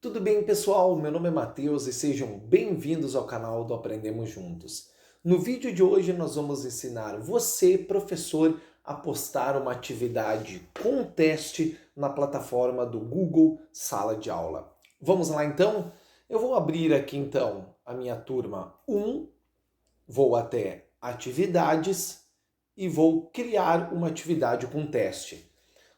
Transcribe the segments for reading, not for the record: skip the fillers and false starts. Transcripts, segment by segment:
Tudo bem, pessoal? Meu nome é Matheus e sejam bem-vindos ao canal do Aprendemos Juntos. No vídeo de hoje nós vamos ensinar você, professor, a postar uma atividade com teste na plataforma do Google Sala de Aula. Vamos lá então? Eu vou abrir aqui então a minha turma 1, vou até atividades e vou criar uma atividade com teste.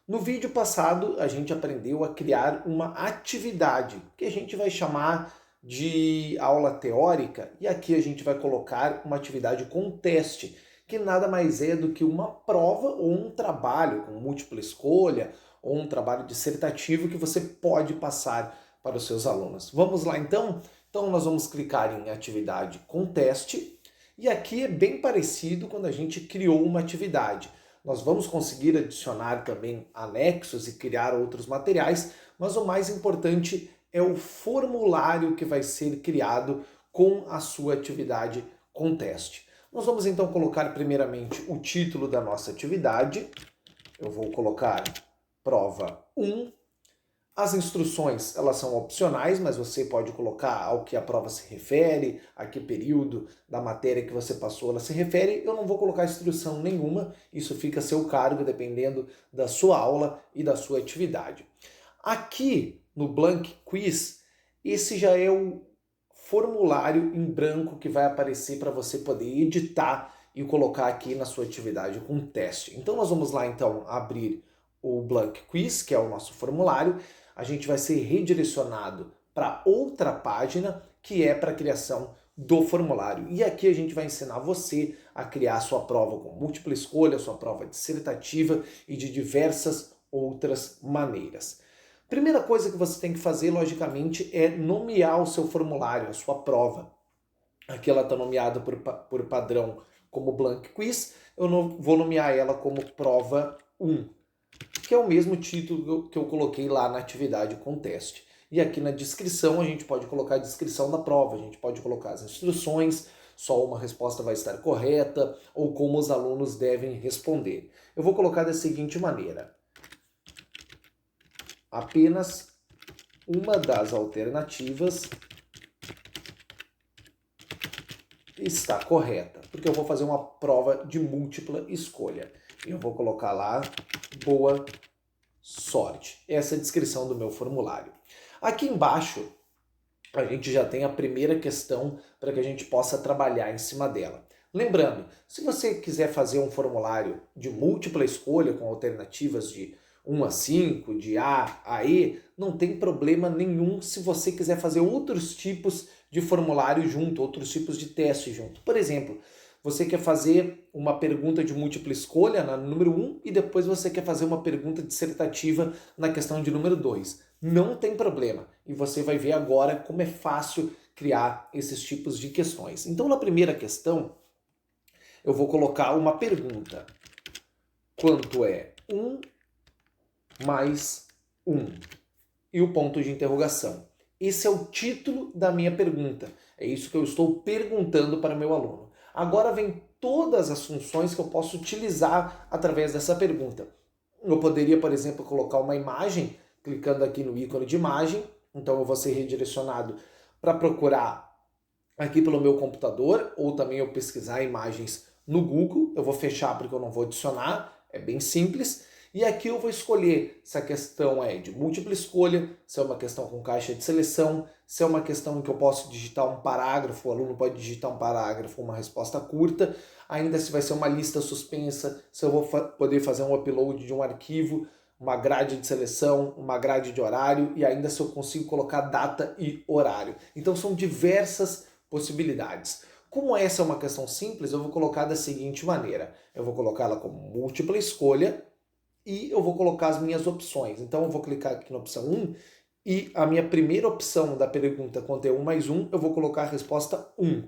No vídeo passado, a gente aprendeu a criar uma atividade, que a gente vai chamar de aula teórica, e aqui a gente vai colocar uma atividade com teste, que nada mais é do que uma prova ou um trabalho com múltipla escolha, ou um trabalho dissertativo que você pode passar para os seus alunos. Vamos lá então? Então nós vamos clicar em atividade com teste, e aqui é bem parecido quando a gente criou uma atividade. Nós vamos conseguir adicionar também anexos e criar outros materiais, mas o mais importante é o formulário que vai ser criado com a sua atividade com teste. Nós vamos então colocar primeiramente o título da nossa atividade. Eu vou colocar prova 1. As instruções, elas são opcionais, mas você pode colocar ao que a prova se refere, a que período da matéria que você passou ela se refere. Eu não vou colocar instrução nenhuma, isso fica a seu cargo, dependendo da sua aula e da sua atividade. Aqui no Blank Quiz, esse já é o formulário em branco que vai aparecer para você poder editar e colocar aqui na sua atividade com teste. Então nós vamos lá então abrir o Blank Quiz, que é o nosso formulário. A gente vai ser redirecionado para outra página que é para a criação do formulário. E aqui a gente vai ensinar você a criar sua prova com múltipla escolha, sua prova dissertativa e de diversas outras maneiras. Primeira coisa que você tem que fazer, logicamente, é nomear o seu formulário, a sua prova. Aqui ela está nomeada por padrão como Blank Quiz, eu vou nomear ela como prova 1. Que é o mesmo título que eu coloquei lá na atividade com teste. E aqui na descrição a gente pode colocar a descrição da prova, a gente pode colocar as instruções, só uma resposta vai estar correta, ou como os alunos devem responder. Eu vou colocar da seguinte maneira: apenas uma das alternativas está correta, porque eu vou fazer uma prova de múltipla escolha. Eu vou colocar lá, boa sorte. Essa é a descrição do meu formulário. Aqui embaixo, a gente já tem a primeira questão para que a gente possa trabalhar em cima dela. Lembrando, se você quiser fazer um formulário de múltipla escolha com alternativas de 1 a 5, de A a E, não tem problema nenhum se você quiser fazer outros tipos de formulário junto, outros tipos de teste junto. Por exemplo, você quer fazer uma pergunta de múltipla escolha na número 1 e depois você quer fazer uma pergunta dissertativa na questão de número 2. Não tem problema. E você vai ver agora como é fácil criar esses tipos de questões. Então, na primeira questão, eu vou colocar uma pergunta. Quanto é 1 mais 1? E o ponto de interrogação. Esse é o título da minha pergunta. É isso que eu estou perguntando para o meu aluno. Agora vem todas as funções que eu posso utilizar através dessa pergunta. Eu poderia, por exemplo, colocar uma imagem, clicando aqui no ícone de imagem. Então eu vou ser redirecionado para procurar aqui pelo meu computador, ou também eu pesquisar imagens no Google. Eu vou fechar porque eu não vou adicionar, é bem simples. E aqui eu vou escolher se a questão é de múltipla escolha, se é uma questão com caixa de seleção, se é uma questão em que eu posso digitar um parágrafo, o aluno pode digitar um parágrafo, uma resposta curta, ainda se vai ser uma lista suspensa, se eu vou poder fazer um upload de um arquivo, uma grade de seleção, uma grade de horário, e ainda se eu consigo colocar data e horário. Então são diversas possibilidades. Como essa é uma questão simples, eu vou colocar da seguinte maneira. Eu vou colocá-la como múltipla escolha, e eu vou colocar as minhas opções. Então eu vou clicar aqui na opção 1 e a minha primeira opção da pergunta, quanto é 1 mais 1, eu vou colocar a resposta 1.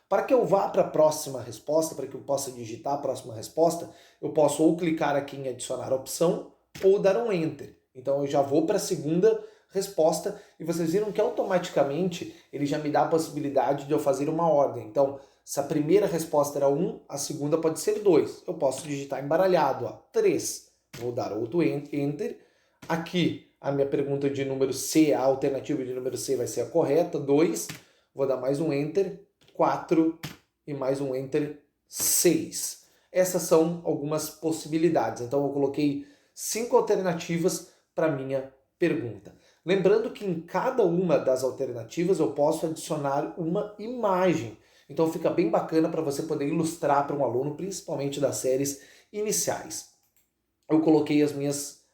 Para que eu vá para a próxima resposta, para que eu possa digitar a próxima resposta, eu posso ou clicar aqui em adicionar opção ou dar um Enter. Então eu já vou para a segunda resposta e vocês viram que automaticamente ele já me dá a possibilidade de eu fazer uma ordem. Então, se a primeira resposta era 1, a segunda pode ser 2. Eu posso digitar embaralhado, 3. Vou dar outro Enter. Aqui a minha pergunta de número C, a alternativa de número C vai ser a correta, 2, vou dar mais um Enter, 4 e mais um Enter, 6. Essas são algumas possibilidades, então eu coloquei 5 alternativas para minha pergunta. Lembrando que em cada uma das alternativas eu posso adicionar uma imagem, então fica bem bacana para você poder ilustrar para um aluno, principalmente das séries iniciais. Eu coloquei as minhas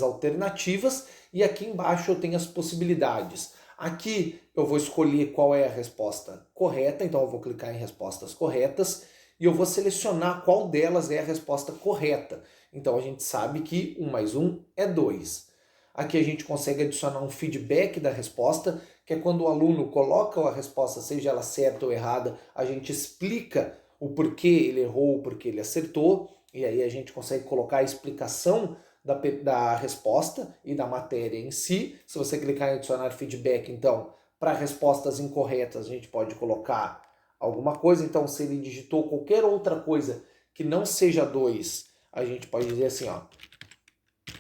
alternativas e aqui embaixo eu tenho as possibilidades. Aqui eu vou escolher qual é a resposta correta, então eu vou clicar em respostas corretas e eu vou selecionar qual delas é a resposta correta. Então a gente sabe que 1 mais 1 é 2. Aqui a gente consegue adicionar um feedback da resposta, que é quando o aluno coloca a resposta, seja ela certa ou errada, a gente explica o porquê ele errou, o porquê ele acertou, e aí a gente consegue colocar a explicação da resposta e da matéria em si. Se você clicar em adicionar feedback, então, para respostas incorretas, a gente pode colocar alguma coisa. Então, se ele digitou qualquer outra coisa que não seja 2, a gente pode dizer assim, ó,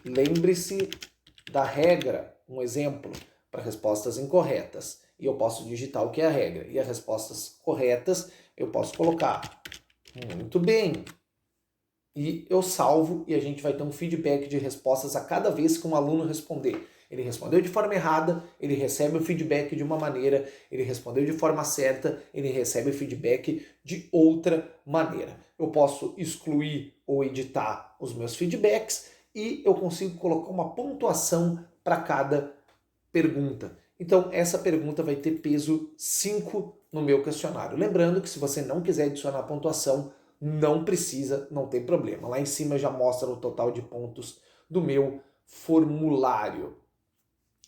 lembre-se da regra, um exemplo, para respostas incorretas. E eu posso digitar o que é a regra. E as respostas corretas eu posso colocar muito bem. E eu salvo e a gente vai ter um feedback de respostas a cada vez que um aluno responder. Ele respondeu de forma errada, ele recebe o feedback de uma maneira, ele respondeu de forma certa, ele recebe o feedback de outra maneira. Eu posso excluir ou editar os meus feedbacks e eu consigo colocar uma pontuação para cada pergunta. Então, essa pergunta vai ter peso 5 no meu questionário. Lembrando que se você não quiser adicionar pontuação, não precisa, não tem problema. Lá em cima já mostra o total de pontos do meu formulário.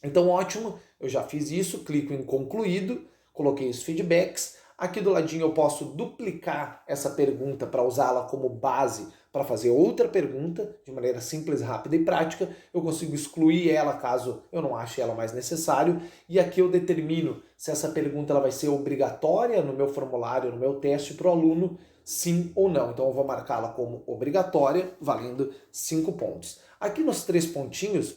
Então, ótimo, eu já fiz isso, clico em concluído, coloquei os feedbacks. Aqui do ladinho eu posso duplicar essa pergunta para usá-la como base para fazer outra pergunta, de maneira simples, rápida e prática. Eu consigo excluir ela caso eu não ache ela mais necessário. E aqui eu determino se essa pergunta ela vai ser obrigatória no meu formulário, no meu teste para o aluno, sim ou não. Então eu vou marcá-la como obrigatória, valendo 5 pontos. Aqui nos 3 pontinhos,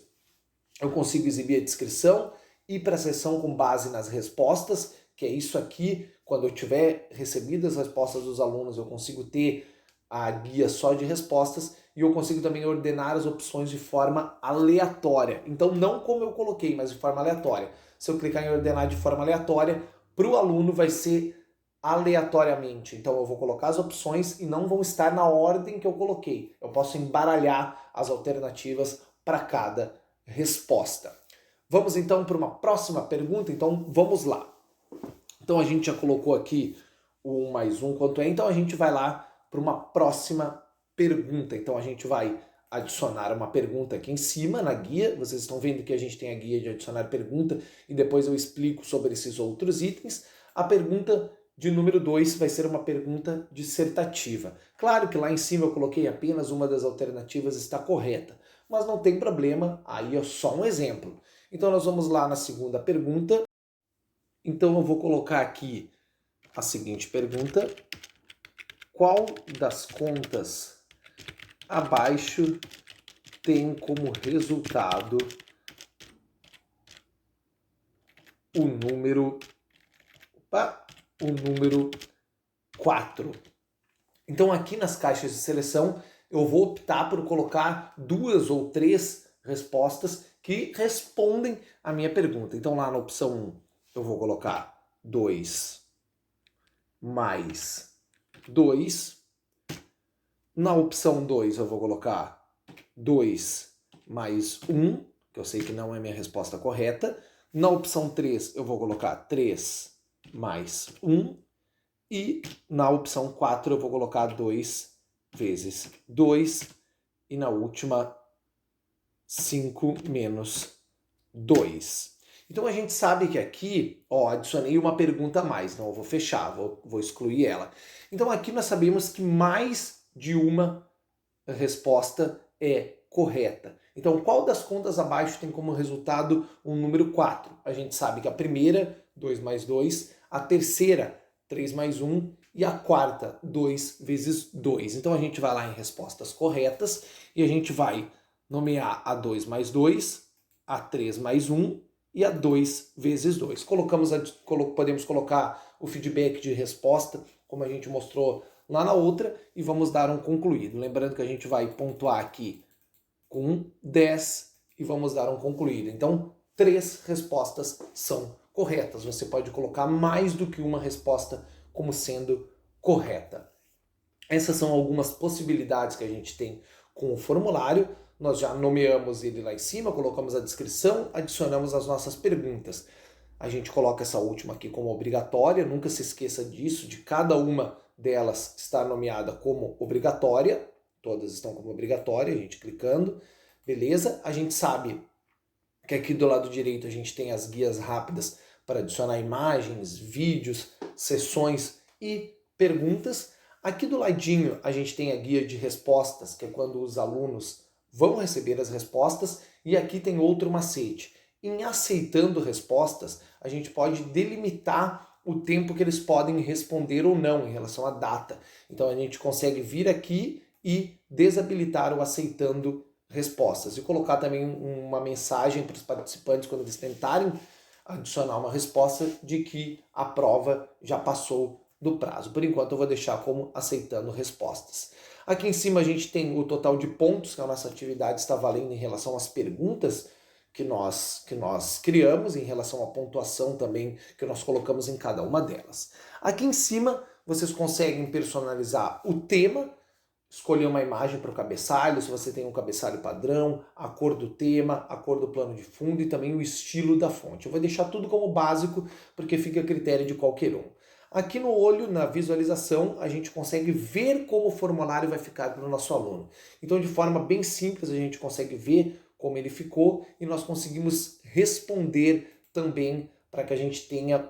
eu consigo exibir a descrição, ir para a seção com base nas respostas, que é isso aqui. Quando eu tiver recebido as respostas dos alunos, eu consigo ter a guia só de respostas e eu consigo também ordenar as opções de forma aleatória. Então, não como eu coloquei, mas de forma aleatória. Se eu clicar em ordenar de forma aleatória, para o aluno vai ser aleatoriamente. Então, eu vou colocar as opções e não vão estar na ordem que eu coloquei. Eu posso embaralhar as alternativas para cada resposta. Vamos então para uma próxima pergunta? Então, vamos lá. Então, a gente já colocou aqui o 1 mais 1 quanto é, então a gente vai lá para uma próxima pergunta. Então, a gente vai adicionar uma pergunta aqui em cima na guia. Vocês estão vendo que a gente tem a guia de adicionar pergunta e depois eu explico sobre esses outros itens. A pergunta de número 2 vai ser uma pergunta dissertativa. Claro que lá em cima eu coloquei apenas uma das alternativas está correta, mas não tem problema, aí é só um exemplo. Então nós vamos lá na segunda pergunta. Então eu vou colocar aqui a seguinte pergunta: qual das contas abaixo tem como resultado o número 4? Então aqui nas caixas de seleção eu vou optar por colocar 2 ou 3 respostas que respondem à minha pergunta. Então lá na opção 1 eu vou colocar 2 mais 2. Na opção 2 eu vou colocar 2 mais 1, que eu sei que não é minha resposta correta. Na opção 3 eu vou colocar 3 mais 1. E na opção 4 eu vou colocar 2 vezes 2. E na última, 5 menos 2. Então a gente sabe que aqui, adicionei uma pergunta a mais. Então eu vou fechar, vou excluir ela. Então aqui nós sabemos que mais de uma resposta é correta. Então qual das contas abaixo tem como resultado um número 4? A gente sabe que a primeira, 2 mais 2, a terceira, 3 mais 1, e a quarta, 2 vezes 2. Então a gente vai lá em respostas corretas e a gente vai nomear a 2 mais 2 A3 mais 1 e A2 vezes 2. Podemos colocar o feedback de resposta, como a gente mostrou lá na outra, e vamos dar um concluído. Lembrando que a gente vai pontuar aqui com 10 e vamos dar um concluído. Então, 3 respostas são corretas. Você pode colocar mais do que uma resposta como sendo correta. Essas são algumas possibilidades que a gente tem com o formulário. Nós já nomeamos ele lá em cima, colocamos a descrição, adicionamos as nossas perguntas. A gente coloca essa última aqui como obrigatória, nunca se esqueça disso, de cada uma delas estar nomeada como obrigatória. Todas estão como obrigatória, a gente clicando, beleza? A gente sabe que aqui do lado direito a gente tem as guias rápidas para adicionar imagens, vídeos, sessões e perguntas. Aqui do ladinho a gente tem a guia de respostas, que é quando os alunos vão receber as respostas, e aqui tem outro macete. Em aceitando respostas, a gente pode delimitar o tempo que eles podem responder ou não em relação à data. Então a gente consegue vir aqui e desabilitar o aceitando respostas e colocar também uma mensagem para os participantes quando eles tentarem adicionar uma resposta de que a prova já passou do prazo. Por enquanto eu vou deixar como aceitando respostas. Aqui em cima a gente tem o total de pontos que a nossa atividade está valendo em relação às perguntas que nós criamos, em relação à pontuação também que nós colocamos em cada uma delas. Aqui em cima vocês conseguem personalizar o tema, escolher uma imagem para o cabeçalho, se você tem um cabeçalho padrão, a cor do tema, a cor do plano de fundo e também o estilo da fonte. Eu vou deixar tudo como básico porque fica a critério de qualquer um. Aqui no olho, na visualização, a gente consegue ver como o formulário vai ficar para o nosso aluno. Então, de forma bem simples, a gente consegue ver como ele ficou e nós conseguimos responder também para que a gente tenha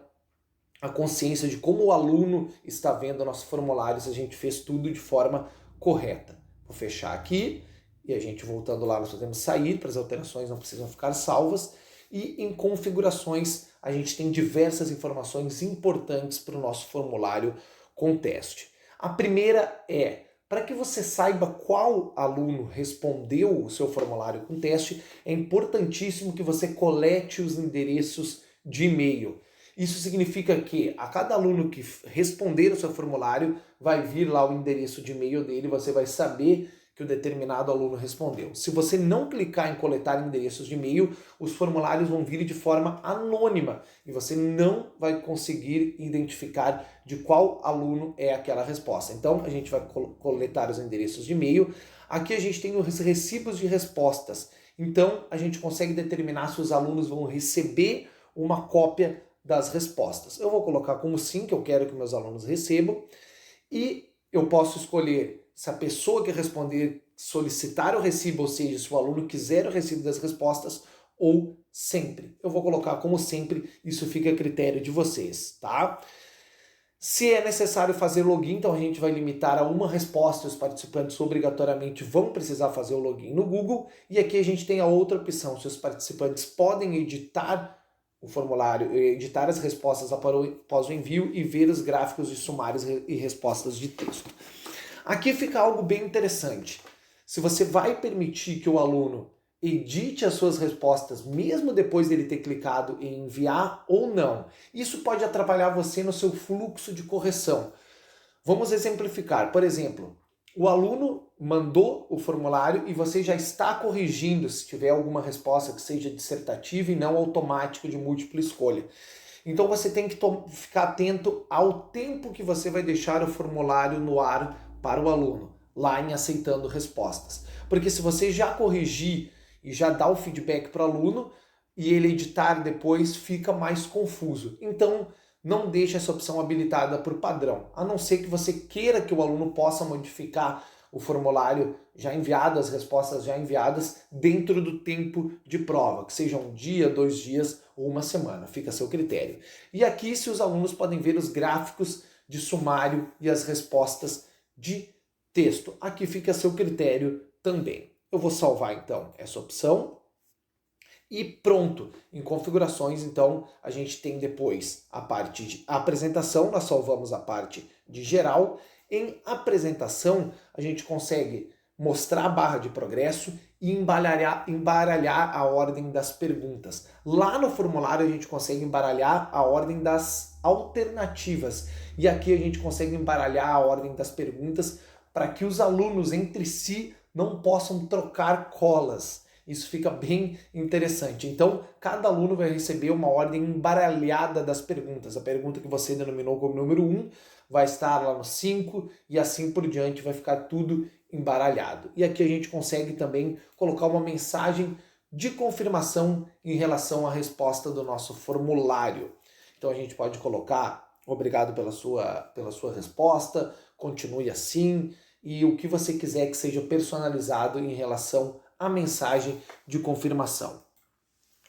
a consciência de como o aluno está vendo o nosso formulário, se a gente fez tudo de forma correta. Vou fechar aqui e a gente voltando lá, nós podemos sair, para as alterações não precisam ficar salvas. E em configurações a gente tem diversas informações importantes para o nosso formulário com teste. A primeira é, para que você saiba qual aluno respondeu o seu formulário com teste, é importantíssimo que você colete os endereços de e-mail. Isso significa que a cada aluno que responder o seu formulário, vai vir lá o endereço de e-mail dele, você vai saber que o determinado aluno respondeu. Se você não clicar em coletar endereços de e-mail, os formulários vão vir de forma anônima e você não vai conseguir identificar de qual aluno é aquela resposta. Então, a gente vai coletar os endereços de e-mail. Aqui a gente tem os recibos de respostas. Então, a gente consegue determinar se os alunos vão receber uma cópia das respostas. Eu vou colocar como sim, que eu quero que meus alunos recebam, e eu posso escolher se a pessoa que responder solicitar o recibo, ou seja, se o aluno quiser o recibo das respostas, ou sempre. Eu vou colocar como sempre, isso fica a critério de vocês, tá? Se é necessário fazer login, então a gente vai limitar a uma resposta, os participantes obrigatoriamente vão precisar fazer o login no Google, e aqui a gente tem a outra opção, se os participantes podem editar o formulário, editar as respostas após o envio e ver os gráficos de sumários e respostas de texto. Aqui fica algo bem interessante. Se você vai permitir que o aluno edite as suas respostas, mesmo depois dele ter clicado em enviar ou não, isso pode atrapalhar você no seu fluxo de correção. Vamos exemplificar. Por exemplo, o aluno mandou o formulário e você já está corrigindo se tiver alguma resposta que seja dissertativa e não automática de múltipla escolha. Então você tem que ficar atento ao tempo que você vai deixar o formulário no ar para o aluno, lá em aceitando respostas. Porque se você já corrigir e já dar o feedback para o aluno e ele editar depois, fica mais confuso. Então, não deixe essa opção habilitada por padrão, a não ser que você queira que o aluno possa modificar o formulário já enviado, as respostas já enviadas, dentro do tempo de prova, que seja um dia, 2 dias ou uma semana, fica a seu critério. E aqui, se os alunos podem ver os gráficos de sumário e as respostas de texto, aqui fica a seu critério também. Eu vou salvar então essa opção. E pronto, em configurações, então, a gente tem depois a parte de apresentação, nós salvamos a parte de geral. Em apresentação, a gente consegue mostrar a barra de progresso, e embaralhar a ordem das perguntas. Lá no formulário a gente consegue embaralhar a ordem das alternativas e aqui a gente consegue embaralhar a ordem das perguntas para que os alunos entre si não possam trocar colas. Isso fica bem interessante. Então, cada aluno vai receber uma ordem embaralhada das perguntas. A pergunta que você denominou como número 1 vai estar lá no 5 e assim por diante, vai ficar tudo embaralhado. E aqui a gente consegue também colocar uma mensagem de confirmação em relação à resposta do nosso formulário. Então a gente pode colocar obrigado pela sua resposta, continue assim, e o que você quiser que seja personalizado em relação à mensagem de confirmação.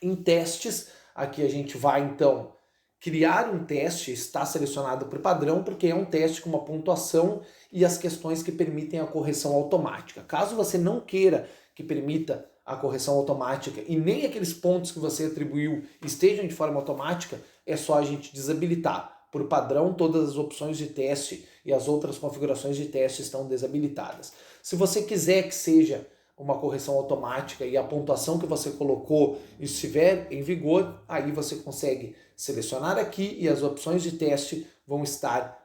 Em testes, aqui a gente vai então criar um teste, está selecionado por padrão, porque é um teste com uma pontuação e as questões que permitem a correção automática. Caso você não queira que permita a correção automática e nem aqueles pontos que você atribuiu estejam de forma automática, é só a gente desabilitar. Por padrão, todas as opções de teste e as outras configurações de teste estão desabilitadas. Se você quiser que seja uma correção automática e a pontuação que você colocou estiver em vigor, aí você consegue selecionar aqui e as opções de teste vão estar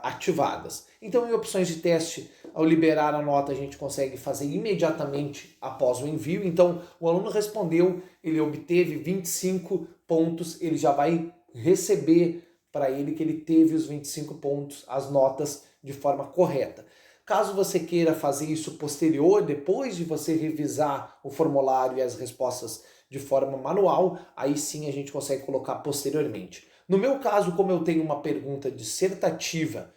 ativadas. Então, em opções de teste, ao liberar a nota, a gente consegue fazer imediatamente após o envio. Então, o aluno respondeu, ele obteve 25 pontos, ele já vai receber para ele que ele teve os 25 pontos, as notas de forma correta. Caso você queira fazer isso posterior, depois de você revisar o formulário e as respostas de forma manual, aí sim a gente consegue colocar posteriormente. No meu caso, como eu tenho uma pergunta dissertativa,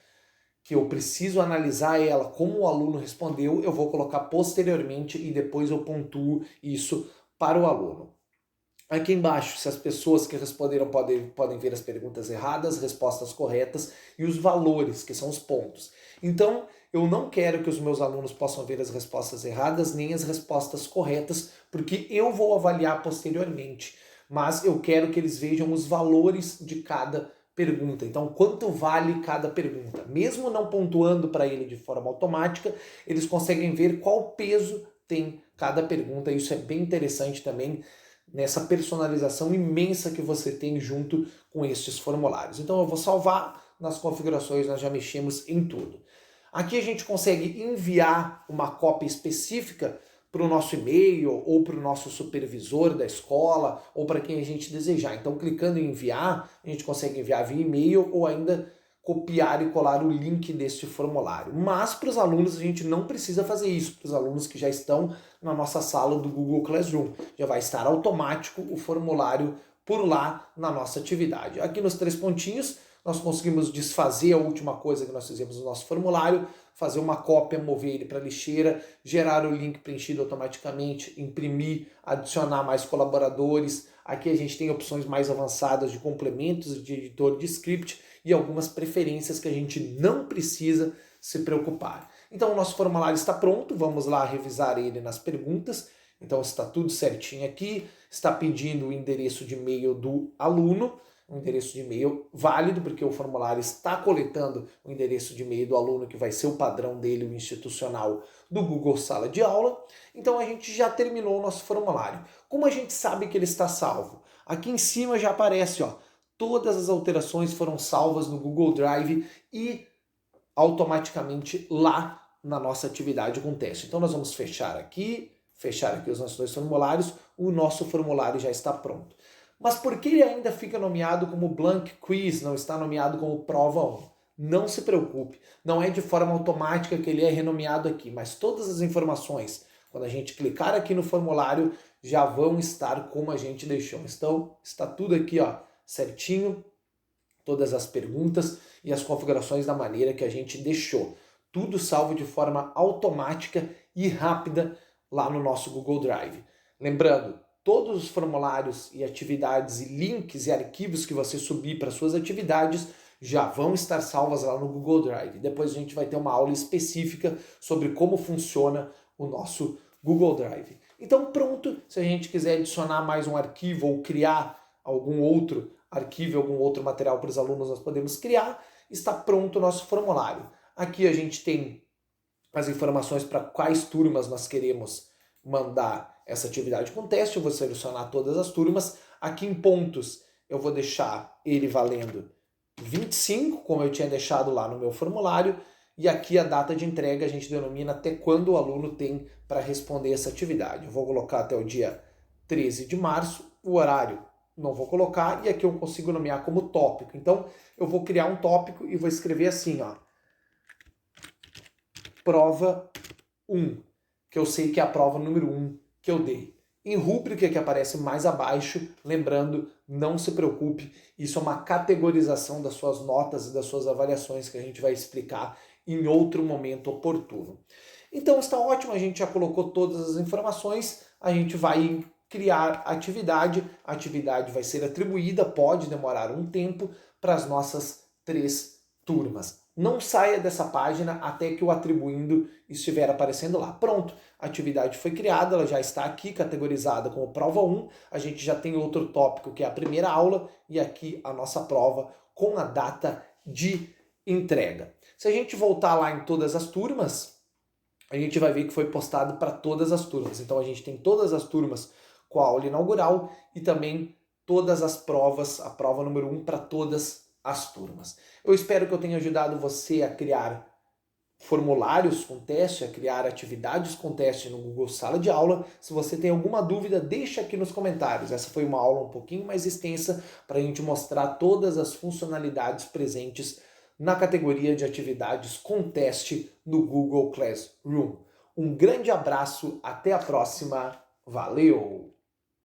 que eu preciso analisar ela como o aluno respondeu, eu vou colocar posteriormente e depois eu pontuo isso para o aluno. Aqui embaixo, se as pessoas que responderam podem ver as perguntas erradas, respostas corretas e os valores, que são os pontos. Então, eu não quero que os meus alunos possam ver as respostas erradas nem as respostas corretas, porque eu vou avaliar posteriormente. Mas eu quero que eles vejam os valores de cada pergunta. Então, quanto vale cada pergunta? Mesmo não pontuando para ele de forma automática, eles conseguem ver qual peso tem cada pergunta. Isso é bem interessante também, nessa personalização imensa que você tem junto com estes formulários. Então eu vou salvar nas configurações, nós já mexemos em tudo. Aqui a gente consegue enviar uma cópia específica para o nosso e-mail ou para o nosso supervisor da escola ou para quem a gente desejar. Então clicando em enviar, a gente consegue enviar via e-mail ou ainda copiar e colar o link deste formulário. Mas para os alunos a gente não precisa fazer isso, para os alunos que já estão na nossa sala do Google Classroom. Já vai estar automático o formulário por lá na nossa atividade. Aqui nos 3 pontinhos nós conseguimos desfazer a última coisa que nós fizemos no nosso formulário, fazer uma cópia, mover ele para a lixeira, gerar o link preenchido automaticamente, imprimir, adicionar mais colaboradores. Aqui a gente tem opções mais avançadas de complementos, de editor de script e algumas preferências que a gente não precisa se preocupar. Então o nosso formulário está pronto, vamos lá revisar ele nas perguntas. Então está tudo certinho aqui, está pedindo o endereço de e-mail do aluno, um endereço de e-mail válido, porque o formulário está coletando o endereço de e-mail do aluno, que vai ser o padrão dele, o institucional do Google Sala de Aula. Então a gente já terminou o nosso formulário. Como a gente sabe que ele está salvo? Aqui em cima já aparece, ó, todas as alterações foram salvas no Google Drive e automaticamente lá na nossa atividade com teste. Então nós vamos fechar aqui os nossos 2 formulários, o nosso formulário já está pronto. Mas por que ele ainda fica nomeado como Blank Quiz, não está nomeado como Prova 1? Não se preocupe, não é de forma automática que ele é renomeado aqui, mas todas as informações, quando a gente clicar aqui no formulário, já vão estar como a gente deixou. Então, está tudo aqui, ó, certinho, todas as perguntas e as configurações da maneira que a gente deixou. Tudo salvo de forma automática e rápida lá no nosso Google Drive. Lembrando, todos os formulários e atividades e links e arquivos que você subir para suas atividades já vão estar salvas lá no Google Drive. Depois a gente vai ter uma aula específica sobre como funciona o nosso Google Drive. Então pronto, se a gente quiser adicionar mais um arquivo ou criar algum outro arquivo, algum outro material para os alunos, nós podemos criar. Está pronto o nosso formulário. Aqui a gente tem as informações para quais turmas nós queremos mandar essa atividade com teste, eu vou selecionar todas as turmas. Aqui em pontos eu vou deixar ele valendo 25, como eu tinha deixado lá no meu formulário, e aqui a data de entrega a gente denomina até quando o aluno tem para responder essa atividade. Eu vou colocar até o dia 13 de março, o horário não vou colocar, e aqui eu consigo nomear como tópico. Então eu vou criar um tópico e vou escrever assim, ó, prova 1, que eu sei que é a prova número 1 que eu dei. Em rúbrica, que aparece mais abaixo, lembrando, não se preocupe, isso é uma categorização das suas notas e das suas avaliações que a gente vai explicar em outro momento oportuno. Então está ótimo, a gente já colocou todas as informações, a gente vai criar a atividade vai ser atribuída, pode demorar um tempo para as nossas 3 turmas. Não saia dessa página até que o atribuindo estiver aparecendo lá. Pronto, a atividade foi criada, ela já está aqui categorizada como prova 1, a gente já tem outro tópico que é a primeira aula e aqui a nossa prova com a data de entrega. Se a gente voltar lá em todas as turmas, a gente vai ver que foi postado para todas as turmas. Então a gente tem todas as turmas com a aula inaugural e também todas as provas, a prova número 1 para todas as turmas. Eu espero que eu tenha ajudado você a criar formulários com teste, a criar atividades com teste no Google Sala de Aula. Se você tem alguma dúvida, deixa aqui nos comentários. Essa foi uma aula um pouquinho mais extensa para a gente mostrar todas as funcionalidades presentes na categoria de atividades com teste no Google Classroom. Um grande abraço, até a próxima, valeu!